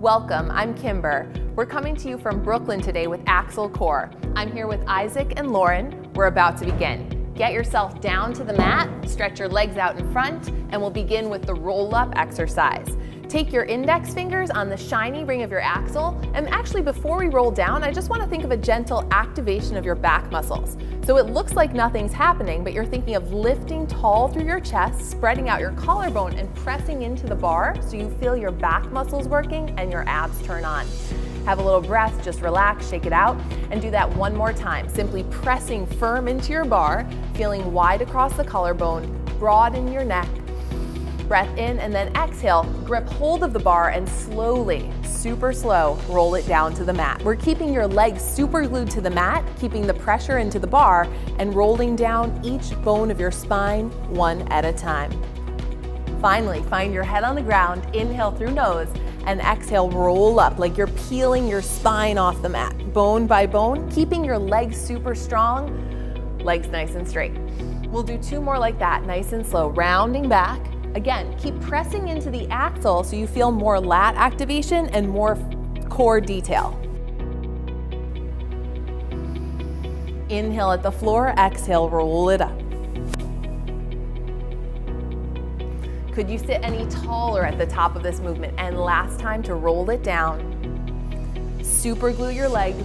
Welcome, I'm Kimber. We're coming to you from Brooklyn today with Axle Core. I'm here with Isaac and Lauren. We're about to begin. Get yourself down to the mat, stretch your legs out in front, and we'll begin with the roll-up exercise. Take your index fingers on the shiny ring of your axle, and actually before we roll down, I just want to think of a gentle activation of your back muscles. So it looks like nothing's happening, but you're thinking of lifting tall through your chest, spreading out your collarbone and pressing into the bar so you feel your back muscles working and your abs turn on. Have a little breath, just relax, shake it out, and do that one more time. Simply pressing firm into your bar, feeling wide across the collarbone, broad in your neck. Breath in and then exhale, grip hold of the bar and slowly, super slow, roll it down to the mat. We're keeping your legs super glued to the mat, keeping the pressure into the bar and rolling down each bone of your spine one at a time. Finally, find your head on the ground, inhale through nose and exhale, roll up like you're peeling your spine off the mat, bone by bone, keeping your legs super strong, legs nice and straight. We'll do two more like that, nice and slow, rounding back. Again, keep pressing into the axle so you feel more lat activation and more core detail. Inhale at the floor, exhale, roll it up. Could you sit any taller at the top of this movement? And last time to roll it down. Super glue your legs.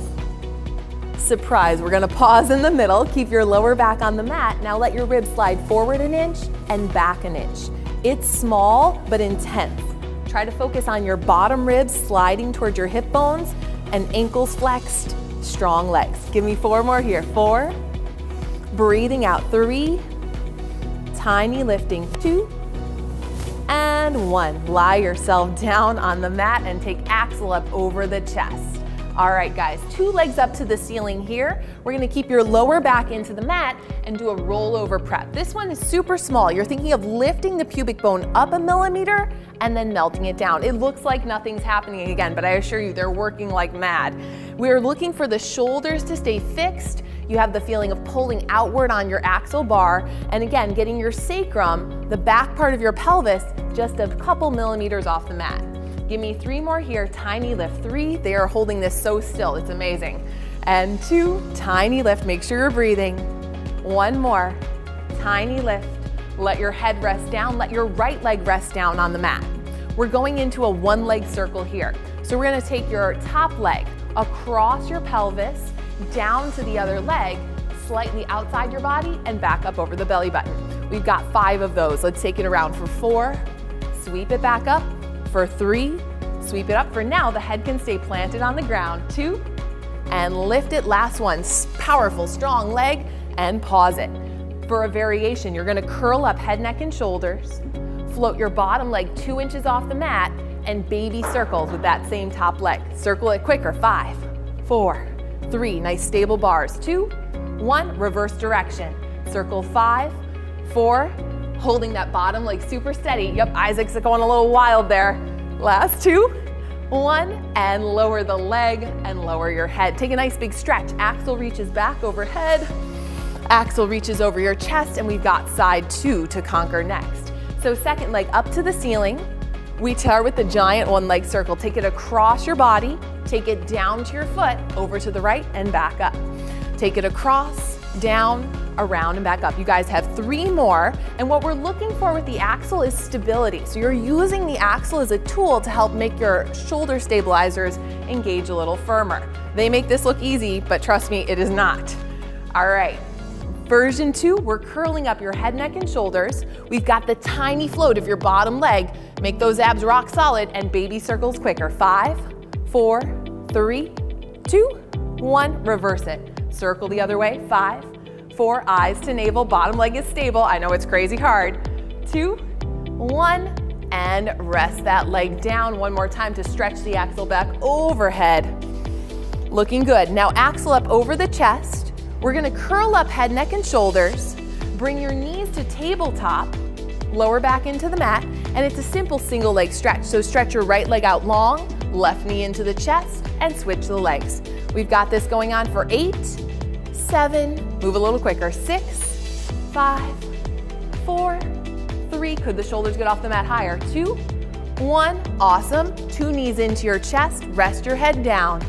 Surprise, we're gonna pause in the middle, keep your lower back on the mat. Now let your ribs slide forward an inch and back an inch. It's small, but intense. Try to focus on your bottom ribs sliding towards your hip bones and ankles flexed, strong legs. Give me four more here. 4, breathing out, 3, tiny lifting, 2, and 1. Lie yourself down on the mat and take axle up over the chest. All right, guys, 2 legs up to the ceiling here. We're gonna keep your lower back into the mat and do a rollover prep. This one is super small. You're thinking of lifting the pubic bone up 1 millimeter and then melting it down. It looks like nothing's happening again, but I assure you they're working like mad. We're looking for the shoulders to stay fixed. You have the feeling of pulling outward on your axle bar, and again, getting your sacrum, the back part of your pelvis, just a couple millimeters off the mat. Give me 3 more here, tiny lift. 3, they are holding this so still, it's amazing. And 2, tiny lift, make sure you're breathing. 1 more, tiny lift. Let your head rest down, let your right leg rest down on the mat. We're going into a 1-leg circle here. So we're gonna take your top leg across your pelvis, down to the other leg, slightly outside your body and back up over the belly button. We've got 5 of those. Let's take it around for 4, sweep it back up. For 3, sweep it up. For now, the head can stay planted on the ground. 2, and lift it. Last one, powerful, strong leg, and pause it. For a variation, you're gonna curl up head, neck, and shoulders, float your bottom leg 2 inches off the mat, and baby circles with that same top leg. Circle it quicker. 5, 4, 3, nice stable bars. 2, 1, reverse direction. Circle 5, 4, holding that bottom leg super steady. Yep, Isaac's going a little wild there. Last 2, 1, and lower the leg and lower your head. Take a nice big stretch. Axle reaches back overhead. Axle reaches over your chest, and we've got side 2 to conquer next. So second leg up to the ceiling. We start with the giant 1-leg circle. Take it across your body. Take it down to your foot, over to the right and back up. Take it across, down, around and back up. You guys have 3 more, and what we're looking for with the axle is stability. So you're using the axle as a tool to help make your shoulder stabilizers engage a little firmer. They make this look easy, but trust me, it is not. All right, version 2, we're curling up your head, neck, and shoulders. We've got the tiny float of your bottom leg. Make those abs rock solid and baby circles quicker. 5, 4, 3, 2, 1, reverse it. Circle the other way. 5, 4, eyes to navel, bottom leg is stable. I know it's crazy hard. 2, 1, and rest that leg down. One more time to stretch the axle back overhead. Looking good. Now axle up over the chest. We're gonna curl up head, neck, and shoulders. Bring your knees to tabletop, lower back into the mat, and it's a simple single leg stretch. So stretch your right leg out long, left knee into the chest, and switch the legs. We've got this going on for 8, 7, move a little quicker, 6, 5, 4, 3, could the shoulders get off the mat higher, 2, 1, awesome. 2 knees into your chest, rest your head down.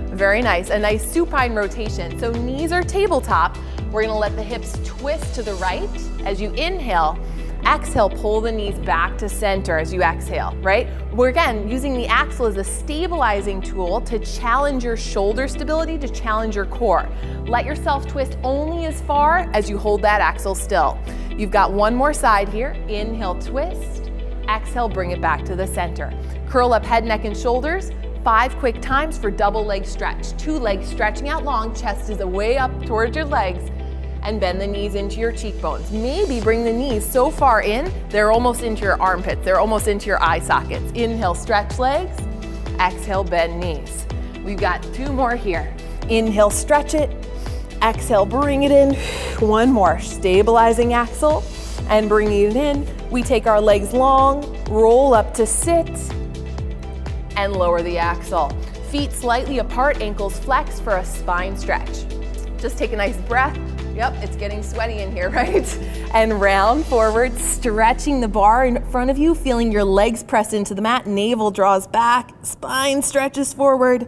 Very nice, a nice supine rotation. So knees are tabletop. We're gonna let the hips twist to the right as you inhale. Exhale, pull the knees back to center as you exhale, right? We're again using the axle as a stabilizing tool to challenge your shoulder stability, to challenge your core. Let yourself twist only as far as you hold that axle still. You've got one more side here. Inhale, twist. Exhale, bring it back to the center. Curl up head, neck, and shoulders. 5 quick times for double leg stretch. 2 legs stretching out long, chest is way up towards your legs, and bend the knees into your cheekbones. Maybe bring the knees so far in, they're almost into your armpits, they're almost into your eye sockets. Inhale, stretch legs. Exhale, bend knees. We've got 2 more here. Inhale, stretch it. Exhale, bring it in. 1 more, stabilizing axle and bringing it in. We take our legs long, roll up to sit, and lower the axle. Feet slightly apart, ankles flexed for a spine stretch. Just take a nice breath. Yep, it's getting sweaty in here, right? And round forward, stretching the bar in front of you, feeling your legs press into the mat, navel draws back, spine stretches forward,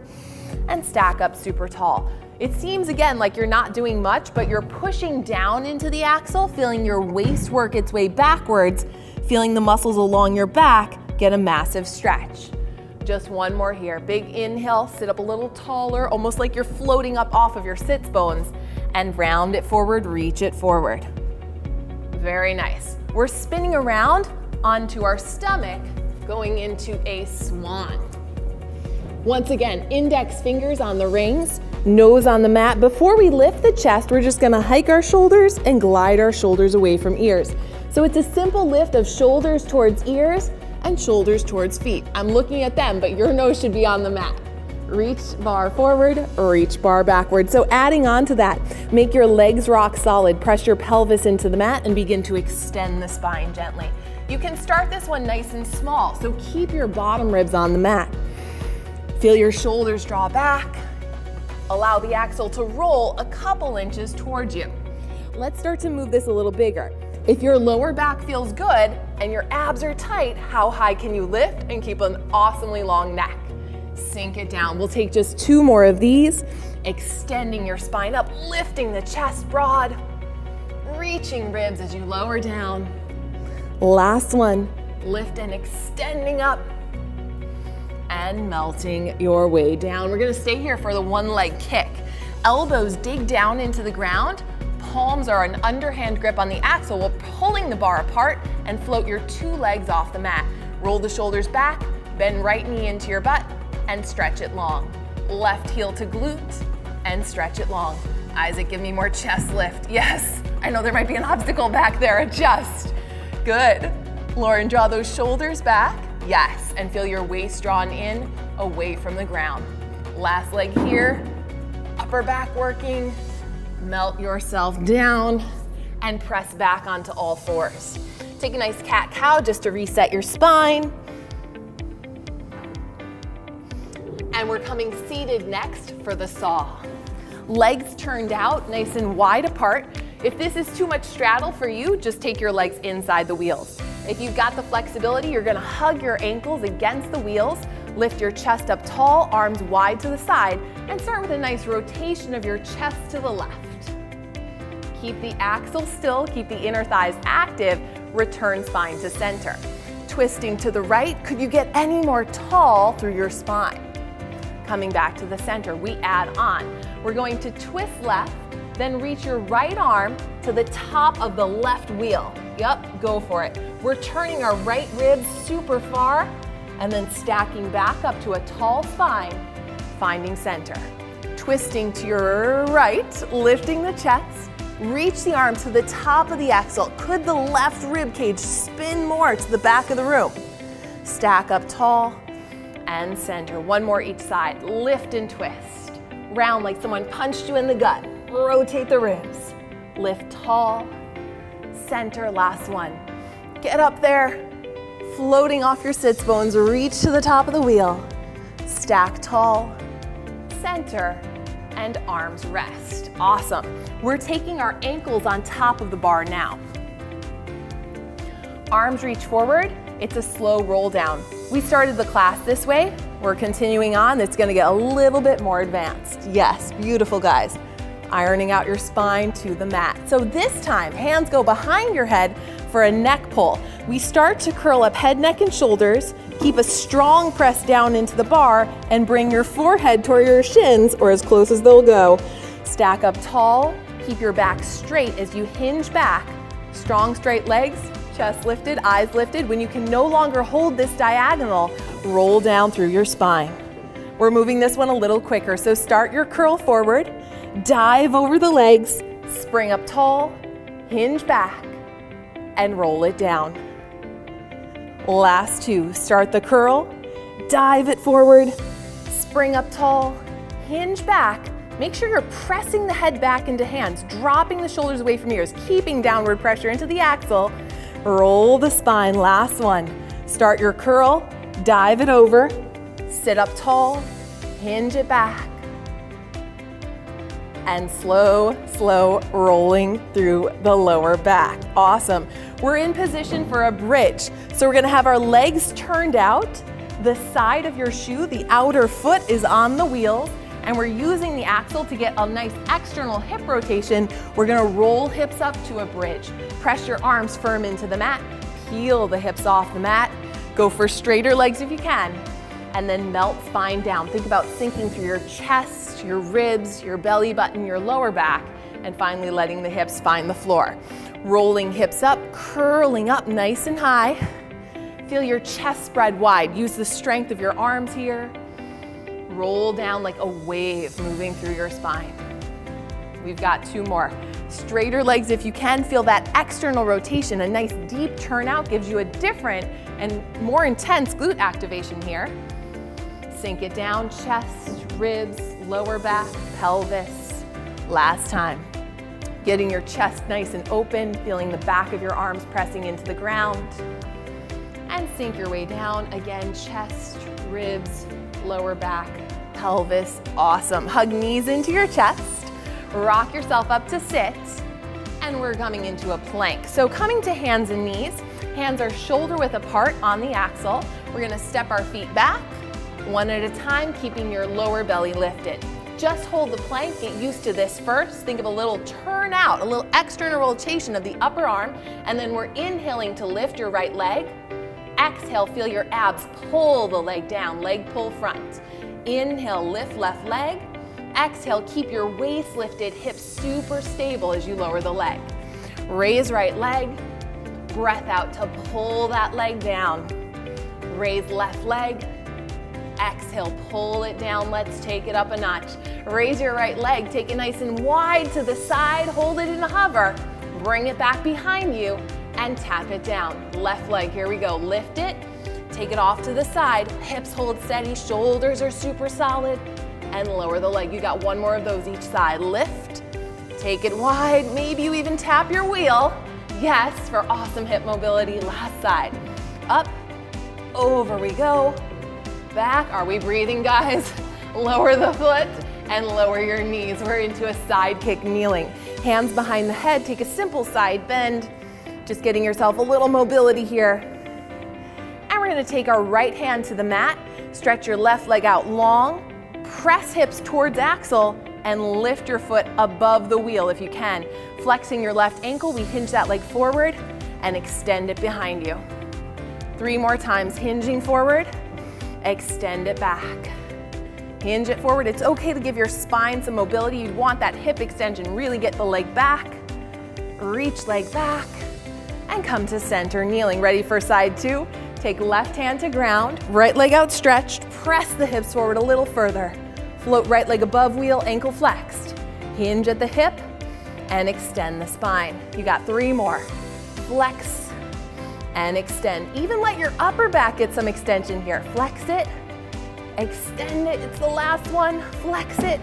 and stack up super tall. It seems again like you're not doing much, but you're pushing down into the axle, feeling your waist work its way backwards, feeling the muscles along your back get a massive stretch. Just 1 more here. Big inhale, sit up a little taller, almost like you're floating up off of your sits bones, and round it forward, reach it forward. Very nice. We're spinning around onto our stomach, going into a swan. Once again, index fingers on the rings, nose on the mat. Before we lift the chest, we're just gonna hike our shoulders and glide our shoulders away from ears. So it's a simple lift of shoulders towards ears and shoulders towards feet. I'm looking at them, but your nose should be on the mat. Reach bar forward, reach bar backward. So adding on to that, make your legs rock solid, press your pelvis into the mat and begin to extend the spine gently. You can start this one nice and small, so keep your bottom ribs on the mat. Feel your shoulders draw back. Allow the axle to roll a couple inches towards you. Let's start to move this a little bigger. If your lower back feels good and your abs are tight, how high can you lift and keep an awesomely long neck? Sink it down. We'll take just 2 more of these, extending your spine up, lifting the chest broad, reaching ribs as you lower down. Last one, lift and extending up and melting your way down. We're gonna stay here for the 1 leg kick. Elbows dig down into the ground. Palms are an underhand grip on the axle while pulling the bar apart and float your 2 legs off the mat. Roll the shoulders back, bend right knee into your butt and stretch it long. Left heel to glute and stretch it long. Isaac, give me more chest lift. Yes, I know there might be an obstacle back there. Adjust. Good. Lauren, draw those shoulders back. Yes, and feel your waist drawn in, away from the ground. Last leg here, upper back working. Melt yourself down and press back onto all 4s. Take a nice cat-cow just to reset your spine. And we're coming seated next for the saw. Legs turned out, nice and wide apart. If this is too much straddle for you, just take your legs inside the wheels. If you've got the flexibility, you're gonna hug your ankles against the wheels, lift your chest up tall, arms wide to the side, and start with a nice rotation of your chest to the left. Keep the axle still, keep the inner thighs active, return spine to center. Twisting to the right, could you get any more tall through your spine? Coming back to the center, we add on. We're going to twist left, then reach your right arm to the top of the left wheel. Yep, go for it. We're turning our right ribs super far and then stacking back up to a tall spine, finding center. Twisting to your right, lifting the chest, reach the arm to the top of the axle. Could the left rib cage spin more to the back of the room? Stack up tall and center. 1 more each side. Lift and twist. Round like someone punched you in the gut. Rotate the ribs. Lift tall, center, last one. Get up there, floating off your sits bones, reach to the top of the wheel. Stack tall, center, and arms rest. Awesome. We're taking our ankles on top of the bar now. Arms reach forward. It's a slow roll down. We started the class this way. We're continuing on. It's gonna get a little bit more advanced. Yes, beautiful guys. Ironing out your spine to the mat. So this time, hands go behind your head for a neck pull. We start to curl up head, neck, and shoulders. Keep a strong press down into the bar and bring your forehead toward your shins, or as close as they'll go. Stack up tall. Keep your back straight as you hinge back. Strong straight legs, chest lifted, eyes lifted. When you can no longer hold this diagonal, roll down through your spine. We're moving this one a little quicker, so start your curl forward. Dive over the legs, spring up tall, hinge back, and roll it down. Last two, start the curl, dive it forward, spring up tall, hinge back. Make sure you're pressing the head back into hands, dropping the shoulders away from ears, keeping downward pressure into the axle. Roll the spine, last one. Start your curl, dive it over, sit up tall, hinge it back. And slow rolling through the lower back. Awesome. We're in position for a bridge. So we're gonna have our legs turned out. The side of your shoe, the outer foot is on the wheels, and we're using the axle to get a nice external hip rotation. We're gonna roll hips up to a bridge. Press your arms firm into the mat, peel the hips off the mat. Go for straighter legs if you can, and then melt spine down. Think about sinking through your chest, your ribs, your belly button, your lower back, and finally letting the hips find the floor. Rolling hips up, curling up nice and high. Feel your chest spread wide. Use the strength of your arms here. Roll down like a wave moving through your spine. We've got two more. Straighter legs if you can. Feel that external rotation. A nice deep turnout gives you a different and more intense glute activation here. Sink it down, chest, ribs, lower back, pelvis. Last time. Getting your chest nice and open, feeling the back of your arms pressing into the ground. And sink your way down. Again, chest, ribs, lower back, pelvis. Awesome. Hug knees into your chest. Rock yourself up to sit. And we're coming into a plank. So coming to hands and knees. Hands are shoulder width apart on the axle. We're gonna step our feet back, one at a time, keeping your lower belly lifted. Just hold the plank, get used to this first. Think of a little turn out, a little external rotation of the upper arm, and then we're inhaling to lift your right leg. Exhale, feel your abs pull the leg down, leg pull front. Inhale, lift left leg. Exhale, keep your waist lifted, hips super stable as you lower the leg. Raise right leg, breath out to pull that leg down. Raise left leg. Exhale, pull it down. Let's take it up a notch. Raise your right leg, take it nice and wide to the side, hold it in a hover. Bring it back behind you and tap it down. Left leg, here we go. Lift it, take it off to the side. Hips hold steady, shoulders are super solid, and lower the leg. You got one more of those each side. Lift, take it wide. Maybe you even tap your wheel. Yes, for awesome hip mobility. Last side. Up, over we go. Back. Are we breathing, guys? Lower the foot and lower your knees. We're into a Sidekick Kneeling. Hands behind the head. Take a simple side bend. Just getting yourself a little mobility here. And we're going to take our right hand to the mat. Stretch your left leg out long. Press hips towards axle and lift your foot above the wheel if you can. Flexing your left ankle, we hinge that leg forward and extend it behind you. 3 more times, hinging forward. Extend it back. Hinge it forward. It's okay to give your spine some mobility. You'd want that hip extension. Really get the leg back. Reach leg back. And come to center kneeling. Ready for side 2? Take left hand to ground. Right leg outstretched. Press the hips forward a little further. Float right leg above wheel, ankle flexed. Hinge at the hip and extend the spine. You got 3 more. Flex and extend. Even let your upper back get some extension here. Flex it, extend it. It's the last one. Flex it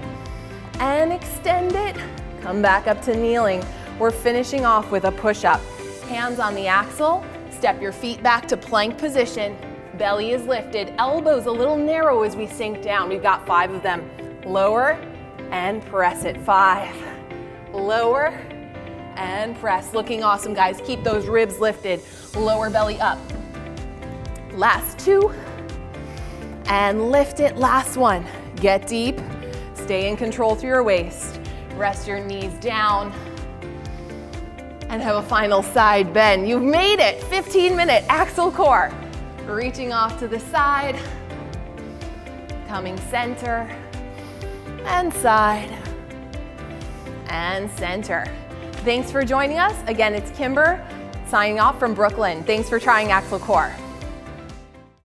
and extend it. Come back up to kneeling. We're finishing off with a push-up. Hands on the axle. Step your feet back to plank position. Belly is lifted. Elbows a little narrow as we sink down. We've got 5 of them. Lower and press it. 5. Lower and press. Looking awesome, guys. Keep those ribs lifted. Lower belly up. Last 2. and lift it. Last one. Get deep, stay in control through your waist. Rest your knees down and have a final side bend. You've made it. 15-minute axle core. Reaching off to the side, coming center, and side, and center. Thanks for joining us. Again, it's Kimber signing off from Brooklyn. Thanks for trying axle core.